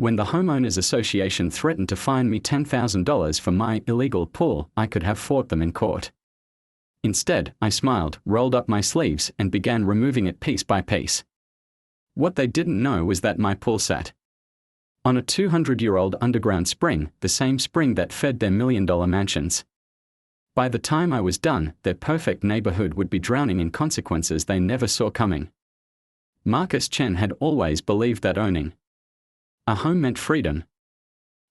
When the Homeowners Association threatened to fine me $10,000 for my illegal pool, I could have fought them in court. Instead, I smiled, rolled up my sleeves, and began removing it piece by piece. What they didn't know was that my pool sat on a 200-year-old underground spring, the same spring that fed their million-dollar mansions. By the time I was done, their perfect neighborhood would be drowning in consequences they never saw coming. Marcus Chen had always believed that owning a home meant freedom.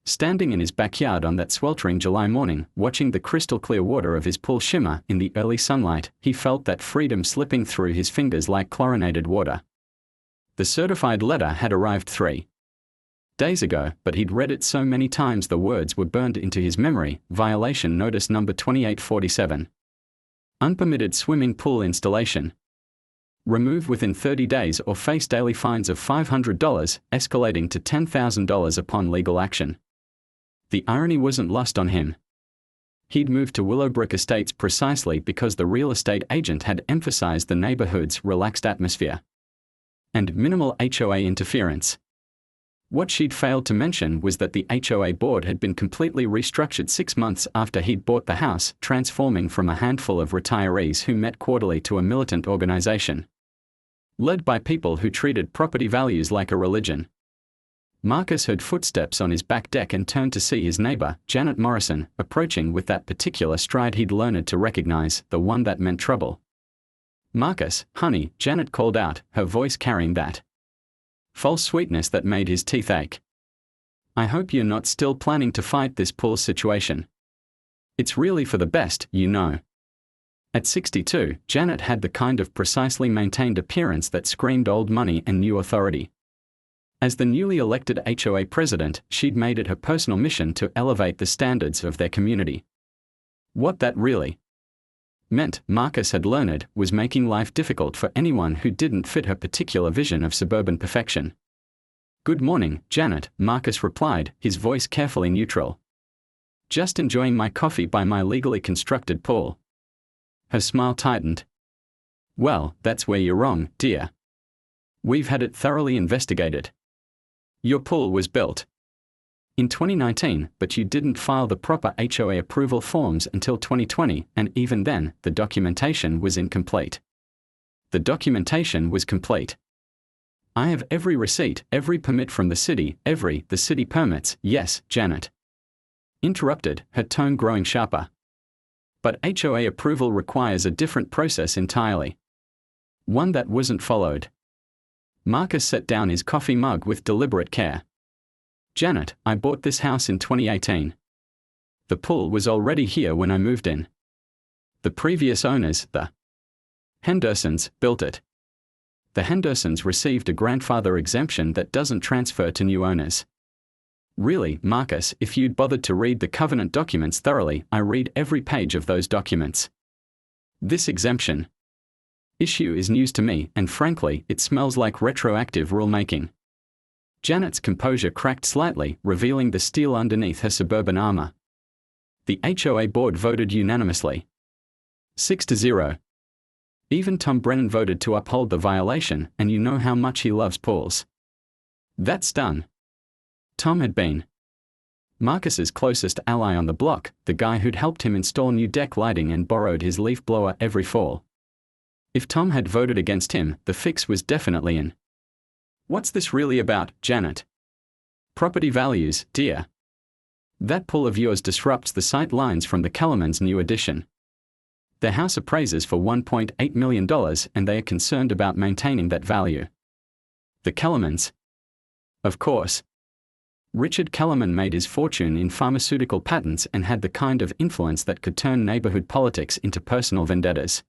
Standing in his backyard on that sweltering July morning, watching the crystal-clear water of his pool shimmer in the early sunlight, he felt that freedom slipping through his fingers like chlorinated water. The certified letter had arrived 3 days ago, but he'd read it so many times the words were burned into his memory. Violation notice number 2847. Unpermitted swimming pool installation. Remove within 30 days or face daily fines of $500, escalating to $10,000 upon legal action. The irony wasn't lost on him. He'd moved to Willowbrook Estates precisely because the real estate agent had emphasized the neighborhood's relaxed atmosphere and minimal HOA interference. What she'd failed to mention was that the HOA board had been completely restructured 6 months after he'd bought the house, transforming from a handful of retirees who met quarterly to a militant organization led by people who treated property values like a religion. Marcus heard footsteps on his back deck and turned to see his neighbor, Janet Morrison, approaching with that particular stride he'd learned to recognize, the one that meant trouble. "Marcus, honey," Janet called out, her voice carrying that false sweetness that made his teeth ache. "I hope you're not still planning to fight this pool situation. It's really for the best, you know." At 62, Janet had the kind of precisely maintained appearance that screamed old money and new authority. As the newly elected HOA president, she'd made it her personal mission to elevate the standards of their community. What that really meant, Marcus had learned, was making life difficult for anyone who didn't fit her particular vision of suburban perfection. "Good morning, Janet," Marcus replied, his voice carefully neutral. "Just enjoying my coffee by my legally constructed pool." Her smile tightened. "Well, that's where you're wrong, dear. We've had it thoroughly investigated. Your pool was built in 2019, but you didn't file the proper HOA approval forms until 2020, and even then, the documentation was incomplete." "The documentation was complete. I have every receipt, every permit from the city, the city permits." "Yes," Janet interrupted, her tone growing sharper. "But HOA approval requires a different process entirely. One that wasn't followed." Marcus set down his coffee mug with deliberate care. "Janet, I bought this house in 2018. The pool was already here when I moved in. The previous owners, the Hendersons, built it. The Hendersons received a grandfather exemption that doesn't transfer to new owners." "Really, Marcus, if you'd bothered to read the covenant documents thoroughly, I read every page of those documents. This exemption issue is news to me, and frankly, it smells like retroactive rulemaking." Janet's composure cracked slightly, revealing the steel underneath her suburban armor. The HOA board voted unanimously. 6-0. Even Tom Brennan voted to uphold the violation, and you know how much he loves pools. That's done. Tom had been Marcus's closest ally on the block, the guy who'd helped him install new deck lighting and borrowed his leaf blower every fall. If Tom had voted against him, the fix was definitely in. "What's this really about, Janet?" "Property values, dear. That pool of yours disrupts the sight lines from the Kellerman's new addition. Their house appraises for $1.8 million, and they are concerned about maintaining that value." "The Kellermans?" "Of course. Richard Kellerman made his fortune in pharmaceutical patents and had the kind of influence that could turn neighborhood politics into personal vendettas.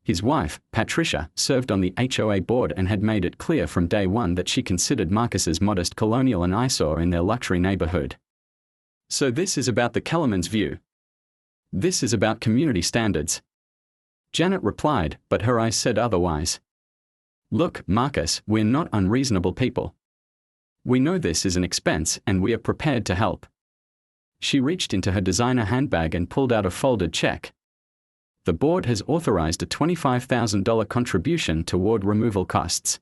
His wife, Patricia, served on the HOA board and had made it clear from day one that she considered Marcus's modest colonial an eyesore in their luxury neighborhood. So this is about the Kellerman's view. This is about community standards." Janet replied, but her eyes said otherwise. "Look, Marcus, we're not unreasonable people. We know this is an expense, and we are prepared to help." She reached into her designer handbag and pulled out a folded check. "The board has authorized a $25,000 contribution toward removal costs.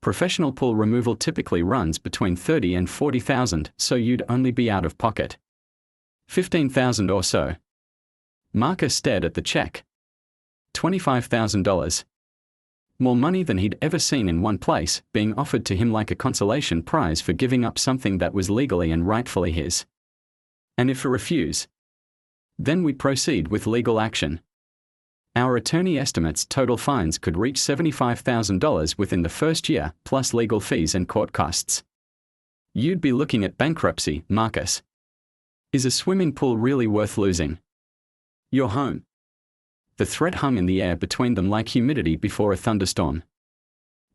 Professional pool removal typically runs between $30,000 and $40,000, so you'd only be out of pocket $15,000 or so. Marcus stared at the check. $25,000. More money than he'd ever seen in one place, being offered to him like a consolation prize for giving up something that was legally and rightfully his. And if he refuse, then we proceed with legal action. Our attorney estimates total fines could reach $75,000 within the first year, plus legal fees and court costs. You'd be looking at bankruptcy, Marcus. Is a swimming pool really worth losing your home? The threat hung in the air between them like humidity before a thunderstorm.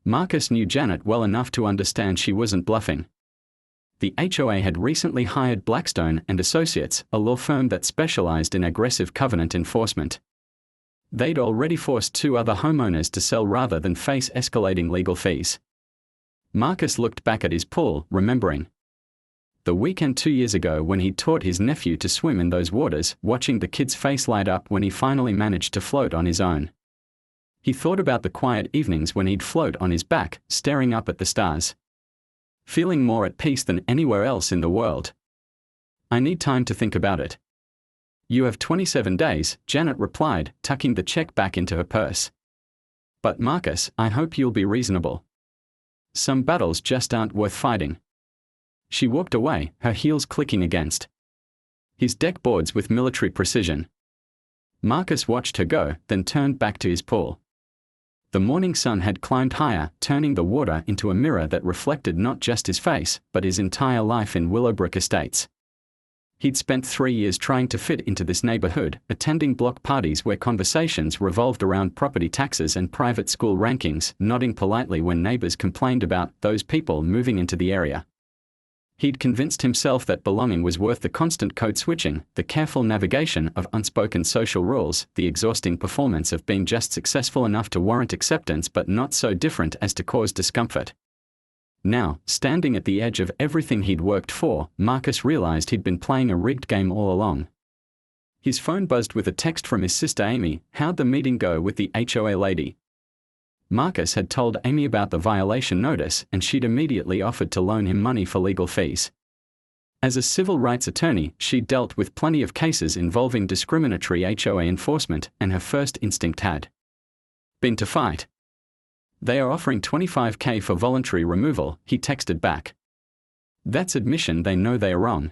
Marcus knew Janet well enough to understand she wasn't bluffing. The HOA had recently hired Blackstone and Associates, a law firm that specialized in aggressive covenant enforcement. They'd already forced 2 other homeowners to sell rather than face escalating legal fees. Marcus looked back at his pool, remembering the weekend 2 years ago when he taught his nephew to swim in those waters, watching the kid's face light up when he finally managed to float on his own. He thought about the quiet evenings when he'd float on his back, staring up at the stars, feeling more at peace than anywhere else in the world. I need time to think about it. You have 27 days, Janet replied, tucking the check back into her purse. But Marcus, I hope you'll be reasonable. Some battles just aren't worth fighting. She walked away, her heels clicking against his deck boards with military precision. Marcus watched her go, then turned back to his pool. The morning sun had climbed higher, turning the water into a mirror that reflected not just his face, but his entire life in Willowbrook Estates. He'd spent 3 years trying to fit into this neighborhood, attending block parties where conversations revolved around property taxes and private school rankings, nodding politely when neighbors complained about those people moving into the area. He'd convinced himself that belonging was worth the constant code switching, the careful navigation of unspoken social rules, the exhausting performance of being just successful enough to warrant acceptance but not so different as to cause discomfort. Now, standing at the edge of everything he'd worked for, Marcus realized he'd been playing a rigged game all along. His phone buzzed with a text from his sister Amy. How'd the meeting go with the HOA lady? Marcus had told Amy about the violation notice, and she'd immediately offered to loan him money for legal fees. As a civil rights attorney, she'd dealt with plenty of cases involving discriminatory HOA enforcement, and her first instinct had been to fight. They are offering $25,000 for voluntary removal, he texted back. That's admission they know they are wrong.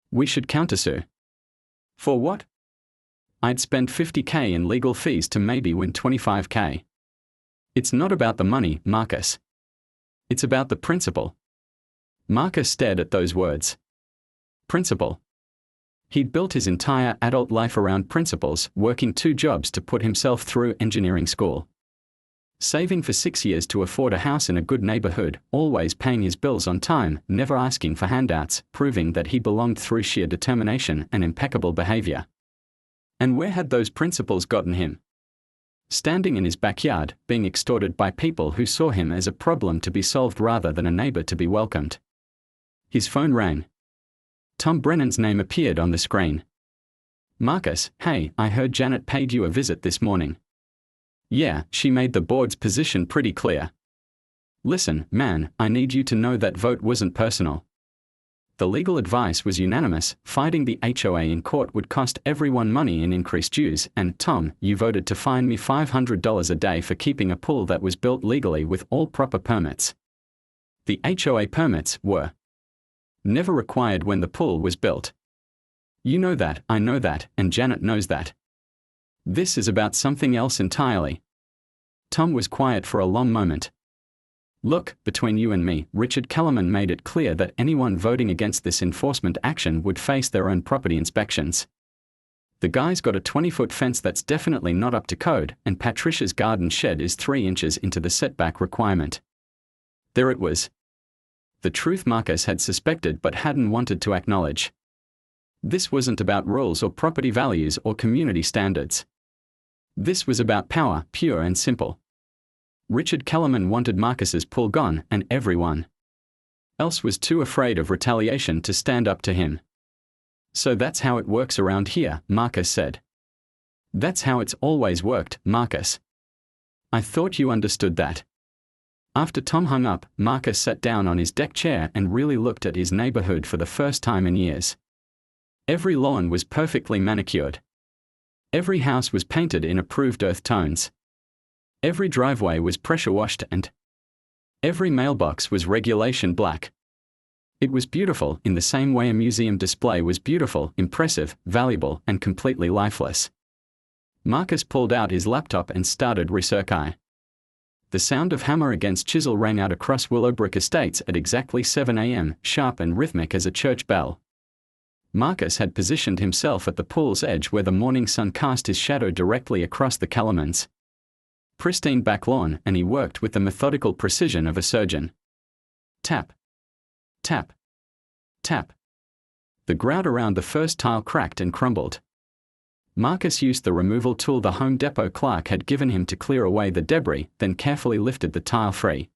We should countersue. For what? I'd spend $50,000 in legal fees to maybe win $25,000. It's not about the money, Marcus. It's about the principle. Marcus stared at those words. Principle. He'd built his entire adult life around principles, working 2 jobs to put himself through engineering school, saving for 6 years to afford a house in a good neighborhood, always paying his bills on time, never asking for handouts, proving that he belonged through sheer determination and impeccable behavior. And where had those principles gotten him? Standing in his backyard, being extorted by people who saw him as a problem to be solved rather than a neighbor to be welcomed. His phone rang. Tom Brennan's name appeared on the screen. Marcus, hey, I heard Janet paid you a visit this morning. Yeah, she made the board's position pretty clear. Listen, man, I need you to know that vote wasn't personal. The legal advice was unanimous. Fighting the HOA in court would cost everyone money in increased dues, and Tom, you voted to fine me $500 a day for keeping a pool that was built legally with all proper permits. The HOA permits were never required when the pool was built. You know that, I know that, and Janet knows that. This is about something else entirely. Tom was quiet for a long moment. Look, between you and me, Richard Kellerman made it clear that anyone voting against this enforcement action would face their own property inspections. The guy's got a 20-foot fence that's definitely not up to code, and Patricia's garden shed is 3 inches into the setback requirement. There it was. The truth Marcus had suspected but hadn't wanted to acknowledge. This wasn't about rules or property values or community standards. This was about power, pure and simple. Richard Kellerman wanted Marcus's pool gone, and everyone else was too afraid of retaliation to stand up to him. So that's how it works around here, Marcus said. That's how it's always worked, Marcus. I thought you understood that. After Tom hung up, Marcus sat down on his deck chair and really looked at his neighborhood for the first time in years. Every lawn was perfectly manicured. Every house was painted in approved earth tones. Every driveway was pressure washed and every mailbox was regulation black. It was beautiful in the same way a museum display was beautiful, impressive, valuable, and completely lifeless. Marcus pulled out his laptop and started researching. The sound of hammer against chisel rang out across Willowbrook Estates at exactly 7 a.m., sharp and rhythmic as a church bell. Marcus had positioned himself at the pool's edge where the morning sun cast his shadow directly across the Kellerman's pristine back lawn, and he worked with the methodical precision of a surgeon. Tap. Tap. Tap. The grout around the first tile cracked and crumbled. Marcus used the removal tool the Home Depot clerk had given him to clear away the debris, then carefully lifted the tile free.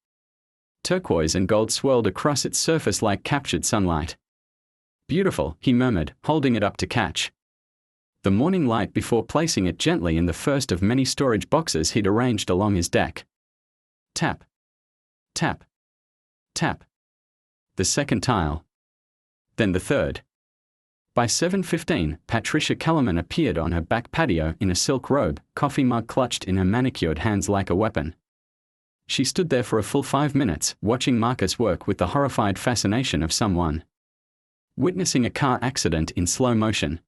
Turquoise and gold swirled across its surface like captured sunlight. "Beautiful," he murmured, holding it up to catch the morning light before placing it gently in the first of many storage boxes he'd arranged along his deck. Tap. Tap. Tap. The second tile. Then the third. By 7:15, Patricia Kellerman appeared on her back patio in a silk robe, coffee mug clutched in her manicured hands like a weapon. She stood there for a full 5 minutes, watching Marcus work with the horrified fascination of someone witnessing a car accident in slow motion.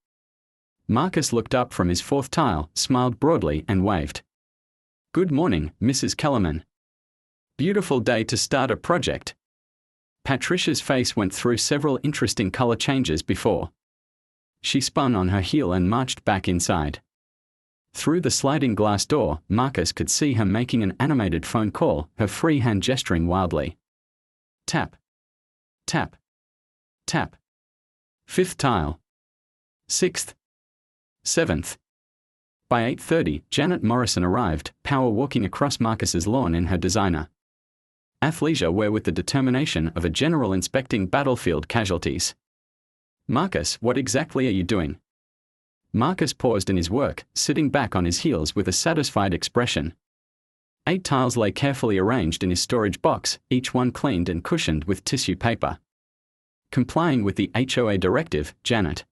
Marcus looked up from his fourth tile, smiled broadly, and waved. "Good morning, Mrs. Kellerman. Beautiful day to start a project." Patricia's face went through several interesting color changes before she spun on her heel and marched back inside. Through the sliding glass door, Marcus could see her making an animated phone call, her free hand gesturing wildly. Tap. Tap. Tap. Fifth tile. Sixth. Seventh. By 8:30, Janet Morrison arrived, power walking across Marcus's lawn in her designer athleisure wear with the determination of a general inspecting battlefield casualties. "Marcus, what exactly are you doing?" Marcus paused in his work, sitting back on his heels with a satisfied expression. 8 tiles lay carefully arranged in his storage box, each one cleaned and cushioned with tissue paper. Complying with the HOA directive, Janet.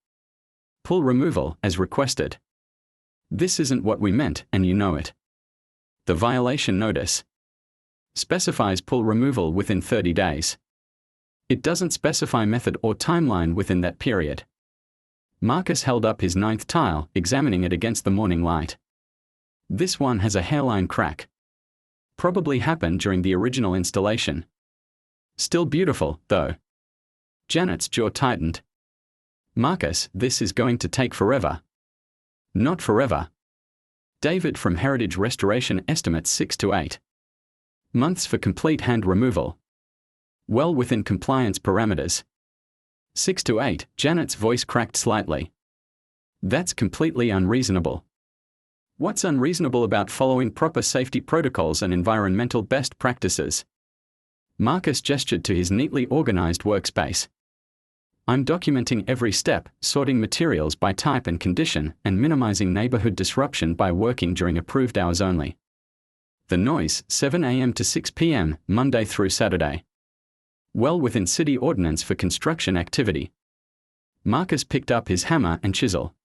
Pull removal, as requested. This isn't what we meant, and you know it. The violation notice specifies pull removal within 30 days. It doesn't specify method or timeline within that period. Marcus held up his 9th tile, examining it against the morning light. This one has a hairline crack. Probably happened during the original installation. Still beautiful, though. Janet's jaw tightened. "Marcus, this is going to take forever." "Not forever." David from Heritage Restoration estimates 6 to 8 months for complete hand removal. Well within compliance parameters. 6 to 8, Janet's voice cracked slightly. "That's completely unreasonable." "What's unreasonable about following proper safety protocols and environmental best practices?" Marcus gestured to his neatly organized workspace. "I'm documenting every step, sorting materials by type and condition, and minimizing neighborhood disruption by working during approved hours only. The noise, 7 a.m. to 6 p.m., Monday through Saturday. Well within city ordinance for construction activity." Marcus picked up his hammer and chisel.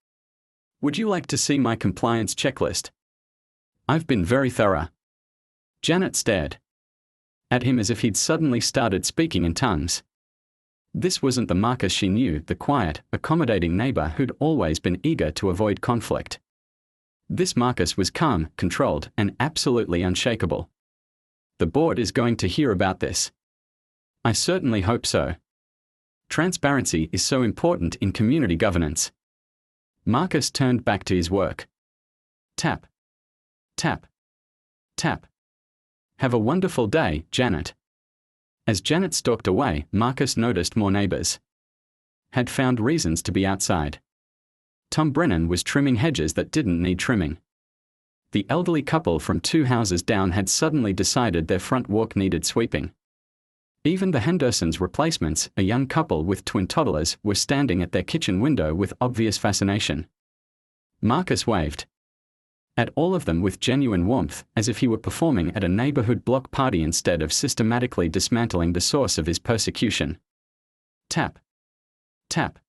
"Would you like to see my compliance checklist?" "I've been very thorough." Janet stared at him as if he'd suddenly started speaking in tongues. This wasn't the Marcus she knew, the quiet, accommodating neighbor who'd always been eager to avoid conflict. This Marcus was calm, controlled, and absolutely unshakable. "The board is going to hear about this." "I certainly hope so. Transparency is so important in community governance." Marcus turned back to his work. Tap. Tap. Tap. "Have a wonderful day, Janet." As Janet stalked away, Marcus noticed more neighbors had found reasons to be outside. Tom Brennan was trimming hedges that didn't need trimming. The elderly couple from 2 houses down had suddenly decided their front walk needed sweeping. Even the Hendersons' replacements, a young couple with twin toddlers, were standing at their kitchen window with obvious fascination. Marcus waved. At all of them with genuine warmth, as if he were performing at a neighborhood block party instead of systematically dismantling the source of his persecution. Tap. Tap.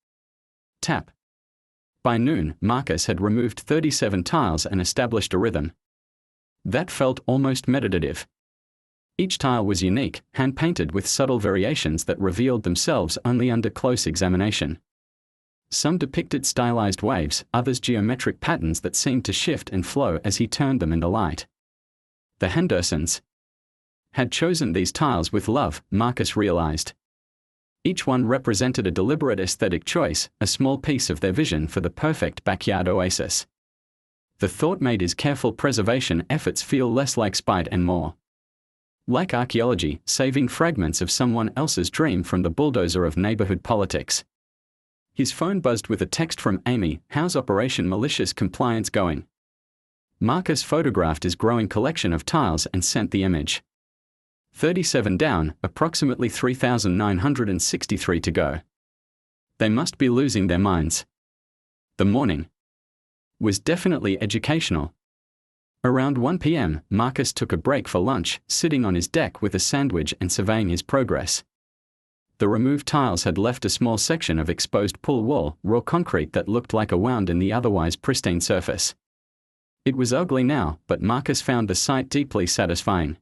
Tap. By noon, Marcus had removed 37 tiles and established a rhythm. That felt almost meditative. Each tile was unique, hand-painted with subtle variations that revealed themselves only under close examination. Some depicted stylized waves, others geometric patterns that seemed to shift and flow as he turned them in the light. The Hendersons had chosen these tiles with love, Marcus realized. Each one represented a deliberate aesthetic choice, a small piece of their vision for the perfect backyard oasis. The thought made his careful preservation efforts feel less like spite and more like archaeology, saving fragments of someone else's dream from the bulldozer of neighborhood politics. His phone buzzed with a text from Amy. "How's Operation Malicious Compliance going?" Marcus photographed his growing collection of tiles and sent the image. 37 down, approximately 3,963 to go. They must be losing their minds. The morning was definitely educational. Around 1 p.m., Marcus took a break for lunch, sitting on his deck with a sandwich and surveying his progress. The removed tiles had left a small section of exposed pool wall, raw concrete that looked like a wound in the otherwise pristine surface. It was ugly now, but Marcus found the sight deeply satisfying.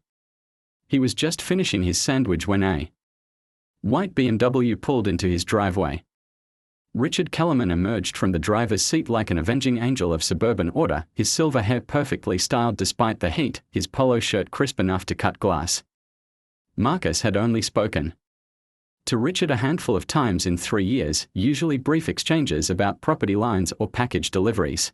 He was just finishing his sandwich when a white BMW pulled into his driveway. Richard Kellerman emerged from the driver's seat like an avenging angel of suburban order, his silver hair perfectly styled despite the heat, his polo shirt crisp enough to cut glass. Marcus had only spoken to Richard a handful of times in 3 years, usually brief exchanges about property lines or package deliveries.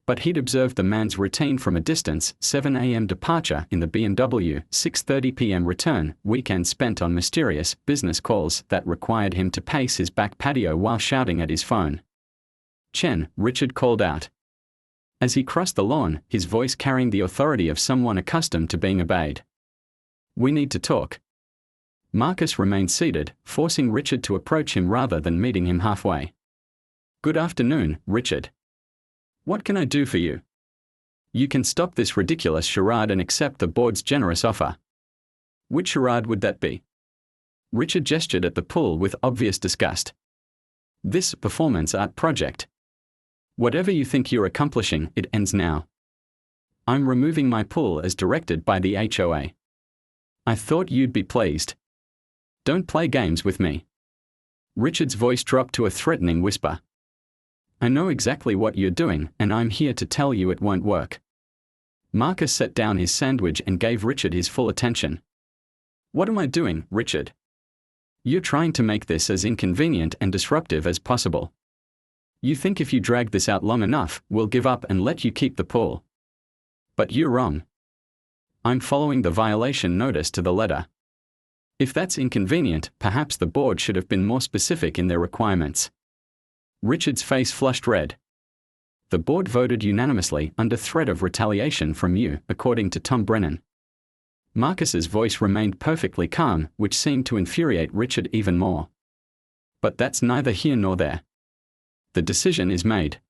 But he'd observed the man's routine from a distance: 7 a.m. departure in the BMW, 6:30 p.m. return, weekend spent on mysterious business calls that required him to pace his back patio while shouting at his phone. "Chen," Richard called out. As he crossed the lawn, his voice carrying the authority of someone accustomed to being obeyed. "We need to talk." Marcus remained seated, forcing Richard to approach him rather than meeting him halfway. "Good afternoon, Richard. What can I do for you? You can stop this ridiculous charade and accept the board's generous offer." "Which charade would that be?" Richard gestured at the pool with obvious disgust. "This performance art project. Whatever you think you're accomplishing, it ends now. I'm removing my pool as directed by the HOA. I thought you'd be pleased. Don't play games with me." Richard's voice dropped to a threatening whisper. "I know exactly what you're doing, and I'm here to tell you it won't work." Marcus set down his sandwich and gave Richard his full attention. "What am I doing, Richard? You're trying to make this as inconvenient and disruptive as possible. You think if you drag this out long enough, we'll give up and let you keep the pool. But you're wrong. I'm following the violation notice to the letter. If that's inconvenient, perhaps the board should have been more specific in their requirements." Richard's face flushed red. "The board voted unanimously under threat of retaliation from you, according to Tom Brennan." Marcus's voice remained perfectly calm, which seemed to infuriate Richard even more. "But that's neither here nor there. The decision is made.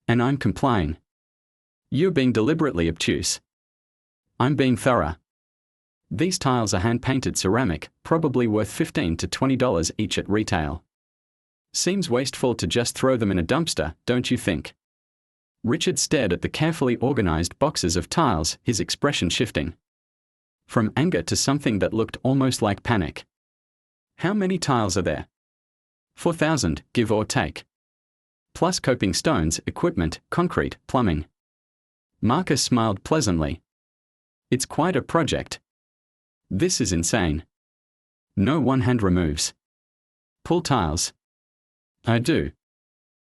And I'm complying. You're being deliberately obtuse. I'm being thorough. These tiles are hand-painted ceramic, probably worth $15 to $20 each at retail. Seems wasteful to just throw them in a dumpster, don't you think?" Richard stared at the carefully organized boxes of tiles, his expression shifting from anger to something that looked almost like panic. "How many tiles are there?" 4,000, give or take. Plus coping stones, equipment, concrete, plumbing. Marcus smiled pleasantly. "It's quite a project. This is insane. No one-hand removes. Pull tiles." "I do.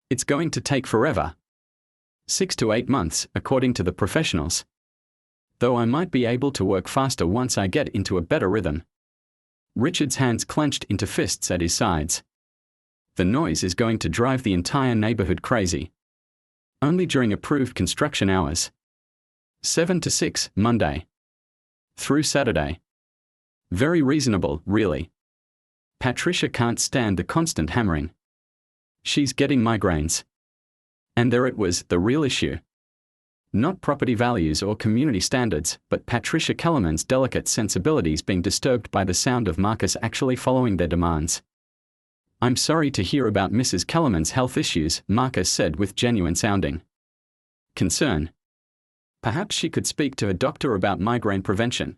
It's going to take forever. 6 to 8 months, according to the professionals. Though I might be able to work faster once I get into a better rhythm." Richard's hands clenched into fists at his sides. "The noise is going to drive the entire neighborhood crazy. Only during approved construction hours. 7 to 6, Monday. Through Saturday. Very reasonable, really. Patricia can't stand the constant hammering. She's getting migraines." And there it was, the real issue. Not property values or community standards, but Patricia Kellerman's delicate sensibilities being disturbed by the sound of Marcus actually following their demands. "I'm sorry to hear about Mrs. Kellerman's health issues," Marcus said with genuine sounding concern. "Perhaps she could speak to her doctor about migraine prevention.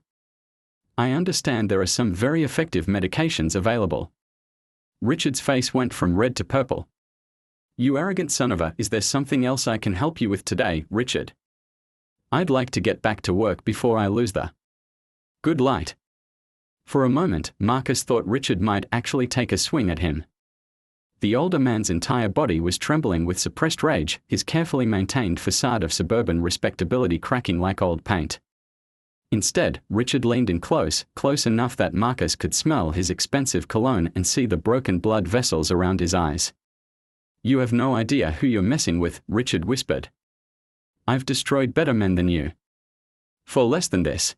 I understand there are some very effective medications available." Richard's face went from red to purple. "You arrogant son of a, is there something else I can help you with today, Richard? I'd like to get back to work before I lose the good light." For a moment, Marcus thought Richard might actually take a swing at him. The older man's entire body was trembling with suppressed rage, his carefully maintained facade of suburban respectability cracking like old paint. Instead, Richard leaned in close enough that Marcus could smell his expensive cologne and see the broken blood vessels around his eyes. "You have no idea who you're messing with," Richard whispered. "I've destroyed better men than you. For less than this."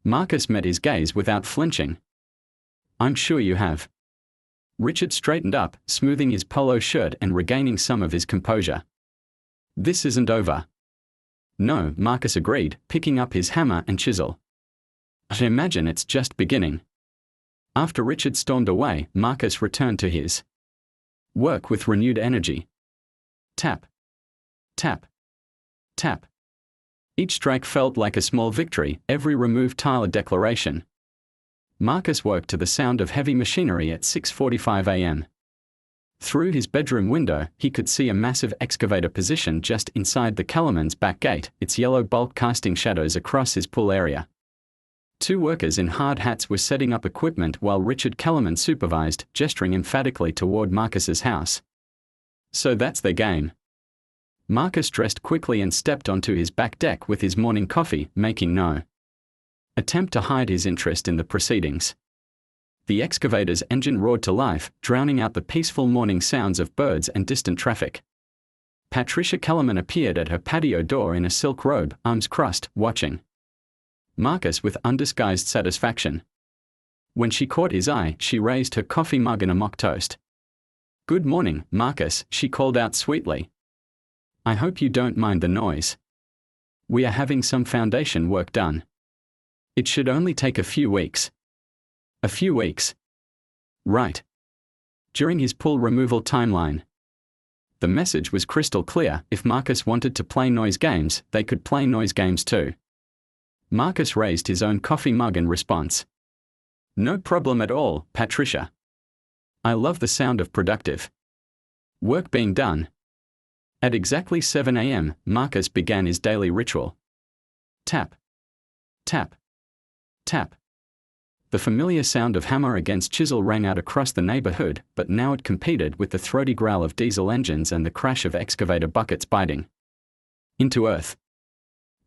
Marcus met his gaze without flinching. "I'm sure you have." Richard straightened up, smoothing his polo shirt and regaining some of his composure. "This isn't over." "No," Marcus agreed, picking up his hammer and chisel. "I imagine it's just beginning." After Richard stormed away, Marcus returned to his work with renewed energy. Tap. Tap. Tap. Each strike felt like a small victory, every removed tile a declaration. Marcus woke to the sound of heavy machinery at 6:45 a.m. Through his bedroom window, he could see a massive excavator positioned just inside the Kellerman's back gate, its yellow bulk casting shadows across his pool area. Two workers in hard hats were setting up equipment while Richard Kellerman supervised, gesturing emphatically toward Marcus's house. "So that's their game." Marcus dressed quickly and stepped onto his back deck with his morning coffee, making no attempt to hide his interest in the proceedings. The excavator's engine roared to life, drowning out the peaceful morning sounds of birds and distant traffic. Patricia Kellerman appeared at her patio door in a silk robe, arms crossed, watching Marcus with undisguised satisfaction. When she caught his eye, she raised her coffee mug in a mock toast. "Good morning, Marcus," she called out sweetly. "I hope you don't mind the noise. We are having some foundation work done. It should only take a few weeks." "A few weeks?" "Right. During his pool removal timeline." The message was crystal clear: if Marcus wanted to play noise games, they could play noise games too. Marcus raised his own coffee mug in response. "No problem at all, Patricia. I love the sound of productive work being done." At exactly 7 a.m., Marcus began his daily ritual. Tap. Tap. Tap. The familiar sound of hammer against chisel rang out across the neighborhood, but now it competed with the throaty growl of diesel engines and the crash of excavator buckets biting into earth.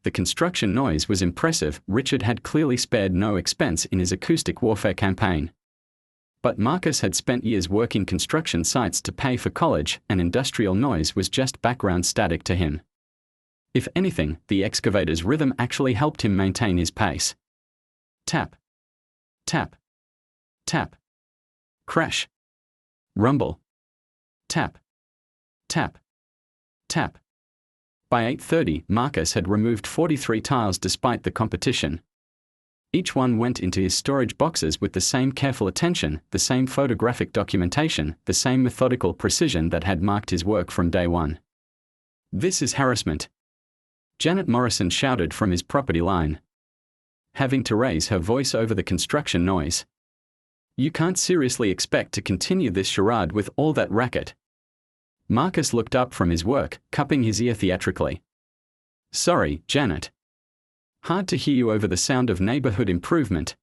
The construction noise was impressive. Richard had clearly spared no expense in his acoustic warfare campaign. But Marcus had spent years working construction sites to pay for college, and industrial noise was just background static to him. If anything, the excavator's rhythm actually helped him maintain his pace. Tap. Tap. Tap. Crash. Rumble. Tap. Tap. Tap. By 8:30, Marcus had removed 43 tiles despite the competition. Each one went into his storage boxes with the same careful attention, the same photographic documentation, the same methodical precision that had marked his work from day one. "This is harassment," Janet Morrison shouted from his property line, having to raise her voice over the construction noise. "You can't seriously expect to continue this charade with all that racket." Marcus looked up from his work, cupping his ear theatrically. "Sorry, Janet. Hard to hear you over the sound of neighborhood improvement.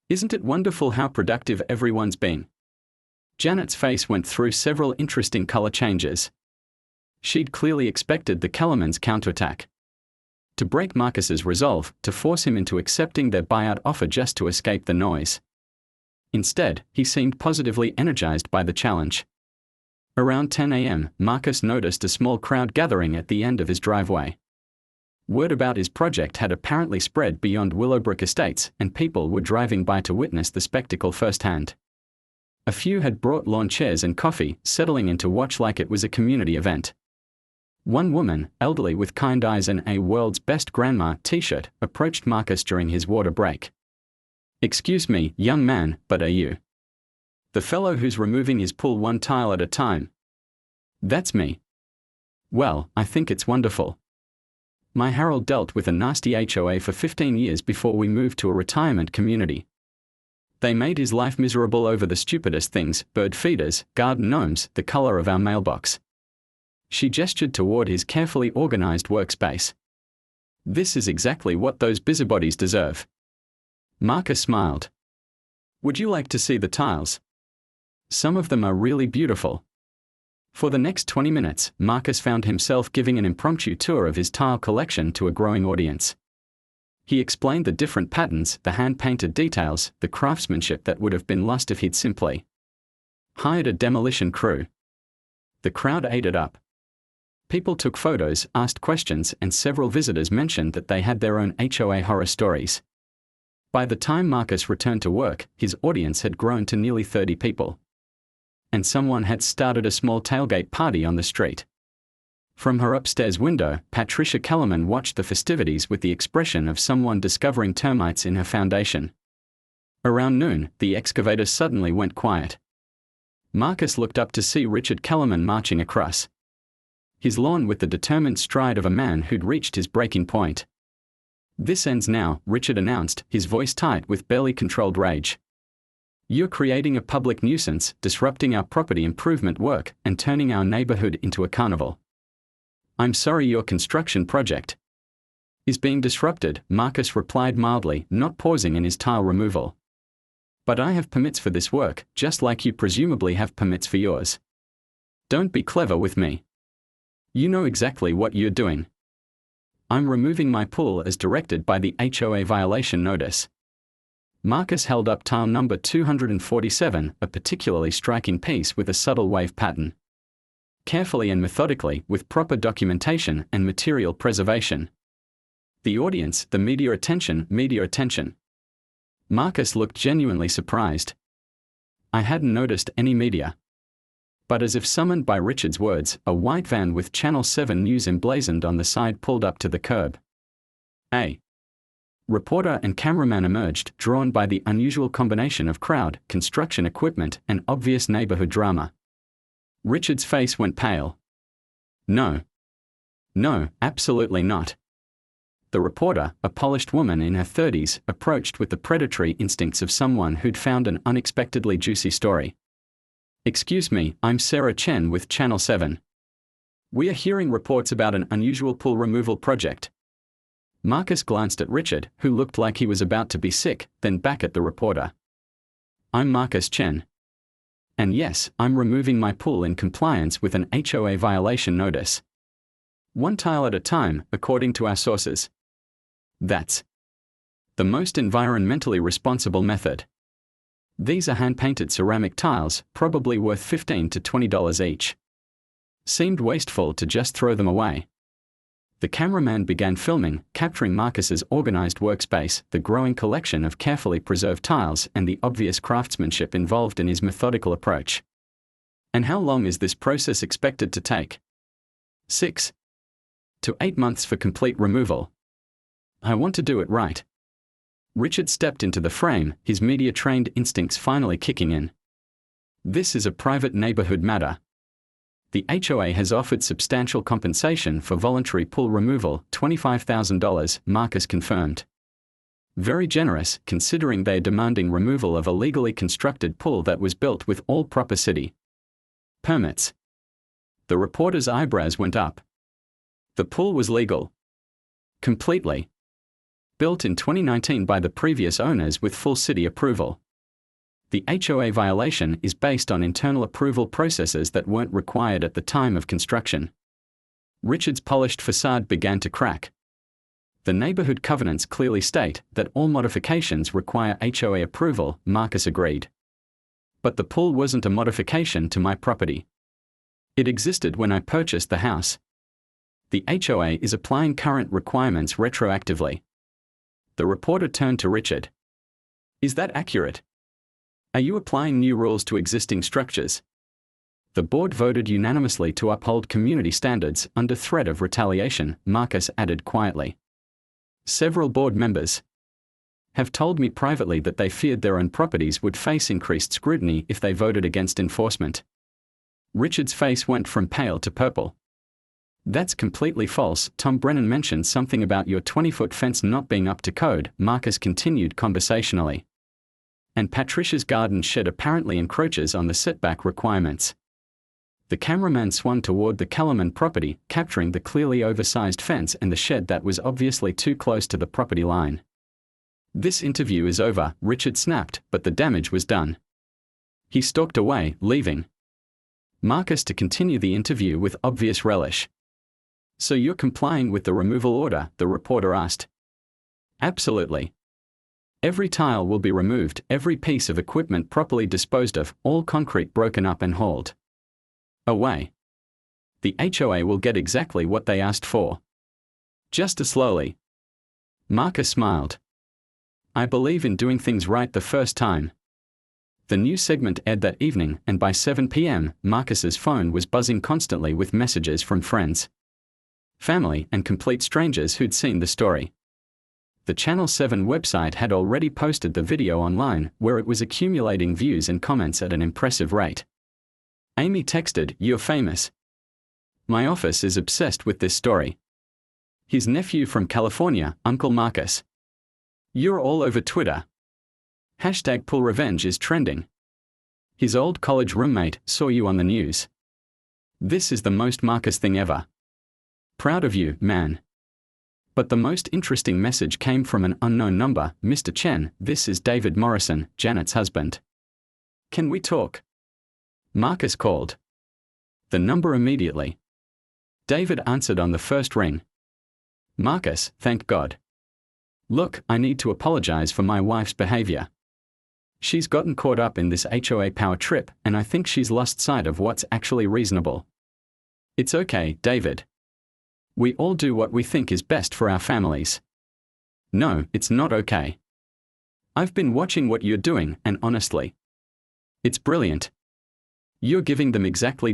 Isn't it wonderful how productive everyone's been?" Janet's face went through several interesting color changes. She'd clearly expected the Kellerman's counterattack. To break Marcus's resolve, to force him into accepting their buyout offer just to escape the noise. Instead, he seemed positively energized by the challenge. Around 10 a.m., Marcus noticed a small crowd gathering at the end of his driveway. Word about his project had apparently spread beyond Willowbrook Estates, and people were driving by to witness the spectacle firsthand. A few had brought lawn chairs and coffee, settling in to watch like it was a community event. One woman, elderly with kind eyes and a "World's Best Grandma" t-shirt, approached Marcus during his water break. "Excuse me, young man, but are you the fellow who's removing his pool one tile at a time?" "That's me." "Well, I think it's wonderful. My Harold dealt with a nasty HOA for 15 years before we moved to a retirement community. They made his life miserable over the stupidest things: bird feeders, garden gnomes, the color of our mailbox." She gestured toward his carefully organized workspace. "This is exactly what those busybodies deserve." Marcus smiled. "Would you like to see the tiles? Some of them are really beautiful." For the next 20 minutes, Marcus found himself giving an impromptu tour of his tile collection to a growing audience. He explained the different patterns, the hand-painted details, the craftsmanship that would have been lost if he'd simply hired a demolition crew. The crowd ate it up. People took photos, asked questions, and several visitors mentioned that they had their own HOA horror stories. By the time Marcus returned to work, his audience had grown to nearly 30 people. And someone had started a small tailgate party on the street. From her upstairs window, Patricia Kellerman watched the festivities with the expression of someone discovering termites in her foundation. Around noon, the excavator suddenly went quiet. Marcus looked up to see Richard Kellerman marching across his lawn with the determined stride of a man who'd reached his breaking point. "This ends now," Richard announced, his voice tight with barely controlled rage. "You're creating a public nuisance, disrupting our property improvement work, and turning our neighborhood into a carnival. I'm sorry your construction project is being disrupted," Marcus replied mildly, not pausing in his tile removal. "But I have permits for this work, just like you presumably have permits for yours. Don't be clever with me. You know exactly what you're doing. I'm removing my pool as directed by the HOA violation notice." Marcus held up tile number 247, a particularly striking piece with a subtle wave pattern. Carefully and methodically, with proper documentation and material preservation. The audience, the media attention. Marcus looked genuinely surprised. "I hadn't noticed any media." But as if summoned by Richard's words, a white van with Channel 7 news emblazoned on the side pulled up to the curb. A reporter and cameraman emerged, drawn by the unusual combination of crowd, construction equipment, and obvious neighborhood drama. Richard's face went pale. No, absolutely not." The reporter, a polished woman in her 30s, approached with the predatory instincts of someone who'd found an unexpectedly juicy story. "Excuse me, I'm Sarah Chen with Channel 7. We are hearing reports about an unusual pool removal project." Marcus glanced at Richard, who looked like he was about to be sick, then back at the reporter. "I'm Marcus Chen. And yes, I'm removing my pool in compliance with an HOA violation notice. One tile at a time, according to our sources. That's the most environmentally responsible method. These are hand-painted ceramic tiles, probably worth $15 to $20 each. Seemed wasteful to just throw them away." The cameraman began filming, capturing Marcus's organized workspace, the growing collection of carefully preserved tiles, and the obvious craftsmanship involved in his methodical approach. "And how long is this process expected to take?" 6 to 8 months for complete removal. I want to do it right." Richard stepped into the frame, his media-trained instincts finally kicking in. "This is a private neighborhood matter. The HOA has offered substantial compensation for voluntary pool removal, $25,000, Marcus confirmed. Very generous, considering they are demanding removal of a legally constructed pool that was built with all proper city permits." The reporter's eyebrows went up. The pool was legal. Completely. Built in 2019 by the previous owners with full city approval. The HOA violation is based on internal approval processes that weren't required at the time of construction. Richard's polished facade began to crack. "The neighborhood covenants clearly state that all modifications require HOA approval," Marcus agreed. "But the pool wasn't a modification to my property. It existed when I purchased the house. The HOA is applying current requirements retroactively." The reporter turned to Richard. "Is that accurate? Are you applying new rules to existing structures?" The board voted unanimously to uphold community standards under threat of retaliation, Marcus added quietly. Several board members have told me privately that they feared their own properties would face increased scrutiny if they voted against enforcement. Richard's face went from pale to purple. That's completely false. Tom Brennan mentioned something about your 20-foot fence not being up to code, Marcus continued conversationally. And Patricia's garden shed apparently encroaches on the setback requirements. The cameraman swung toward the Kellerman property, capturing the clearly oversized fence and the shed that was obviously too close to the property line. This interview is over, Richard snapped, but the damage was done. He stalked away, leaving Marcus to continue the interview with obvious relish. So you're complying with the removal order? The reporter asked. Absolutely. Every tile will be removed, every piece of equipment properly disposed of, all concrete broken up and hauled away. The HOA will get exactly what they asked for. Just as slowly. Marcus smiled. I believe in doing things right the first time. The new segment aired that evening, and by 7 p.m., Marcus's phone was buzzing constantly with messages from friends, family, and complete strangers who'd seen the story. The Channel 7 website had already posted the video online, where it was accumulating views and comments at an impressive rate. Amy texted, "You're famous. My office is obsessed with this story. His nephew from California, Uncle Marcus. You're all over Twitter. Hashtag pull revenge is trending. His old college roommate saw you on the news. This is the most Marcus thing ever. Proud of you, man." But the most interesting message came from an unknown number. "Mr. Chen, this is David Morrison, Janet's husband. Can we talk?" Marcus called the number immediately. David answered on the first ring. "Marcus, thank God. Look, I need to apologize for my wife's behavior. She's gotten caught up in this HOA power trip, and I think she's lost sight of what's actually reasonable." "It's okay, David. We all do what we think is best for our families." "No, it's not okay. I've been watching what you're doing, and honestly, it's brilliant. You're giving them exactly